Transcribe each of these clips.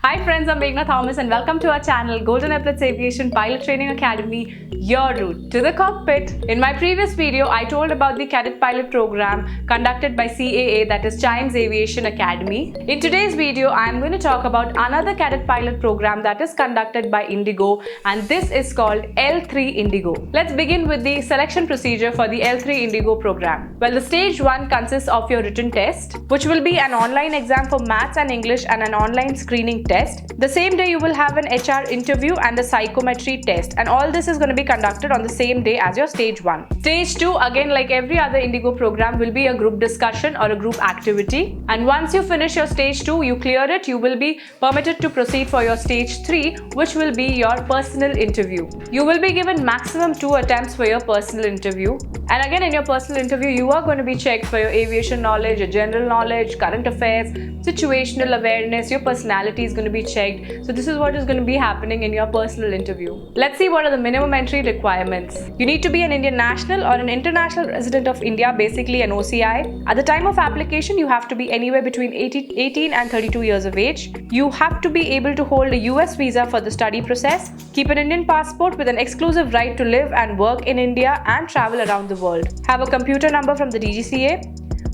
Hi friends, I'm Meghna Thomas and welcome to our channel Golden Epaulettes Aviation Pilot Training Academy, your route to the cockpit. In my previous video, I told about the cadet pilot program conducted by CAA, that is Chimes Aviation Academy. In today's video, I am going to talk about another cadet pilot program that is conducted by Indigo, and this is called L3 Indigo. Let's begin with the selection procedure for the L3 Indigo program. Well, the stage 1 consists of your written test, which will be an online exam for maths and English and an online screening test. The same day you will have an HR interview and a psychometry test, and all this is going to be conducted on the same day as your stage 1. Stage 2, again like every other Indigo program, will be a group discussion or a group activity, and once you finish your stage 2, you clear it, you will be permitted to proceed for your stage 3, which will be your personal interview. You will be given maximum 2 attempts for your personal interview, and again in your personal interview you are going to be checked for your aviation knowledge, your general knowledge, current affairs, situational awareness, your personality is going to be checked. So this is what is going to be happening in your personal interview. Let's see what are the minimum entry requirements. You need to be an Indian national or an international resident of India, basically an OCI. At the time of application, you have to be anywhere between 18 and 32 years of age. You have to be able to hold a US visa for the study process, keep an Indian passport with an exclusive right to live and work in India and travel around the world. Have a computer number from the DGCA,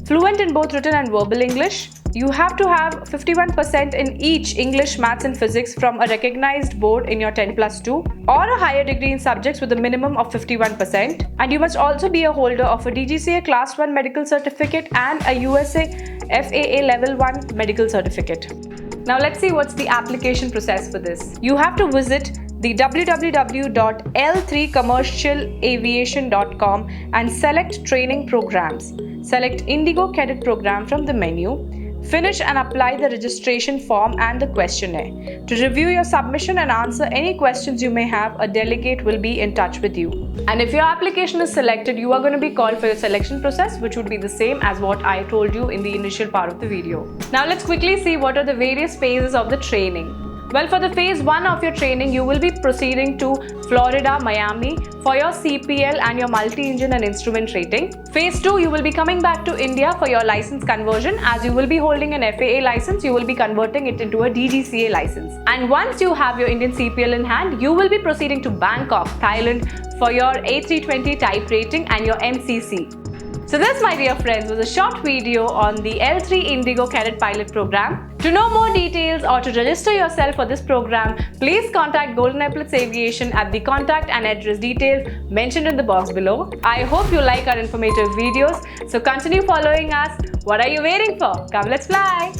fluent in both written and verbal English. You have to have 51% in each English, Maths and Physics from a recognized board in your 10+2 or a higher degree in subjects with a minimum of 51%. And you must also be a holder of a DGCA Class 1 medical certificate and a USA FAA Level 1 medical certificate. Now let's see what's the application process for this. You have to visit the www.l3commercialaviation.com and select training programs. Select Indigo Cadet program from the menu. Finish and apply the registration form and the questionnaire. To review your submission and answer any questions you may have, a delegate will be in touch with you. And if your application is selected, you are going to be called for your selection process, which would be the same as what I told you in the initial part of the video. Now let's quickly see what are the various phases of the training. Well, for the phase 1 of your training, you will be proceeding to Florida, Miami for your CPL and your multi-engine and instrument rating. Phase 2, you will be coming back to India for your license conversion. As you will be holding an FAA license, you will be converting it into a DGCA license. And once you have your Indian CPL in hand, you will be proceeding to Bangkok, Thailand for your A320 type rating and your MCC. So this, my dear friends, was a short video on the L3 Indigo Cadet Pilot Program. To know more details or to register yourself for this program, please contact Golden Epaulettes Aviation at the contact and address details mentioned in the box below. I hope you like our informative videos, so continue following us. What are you waiting for? Come, let's fly!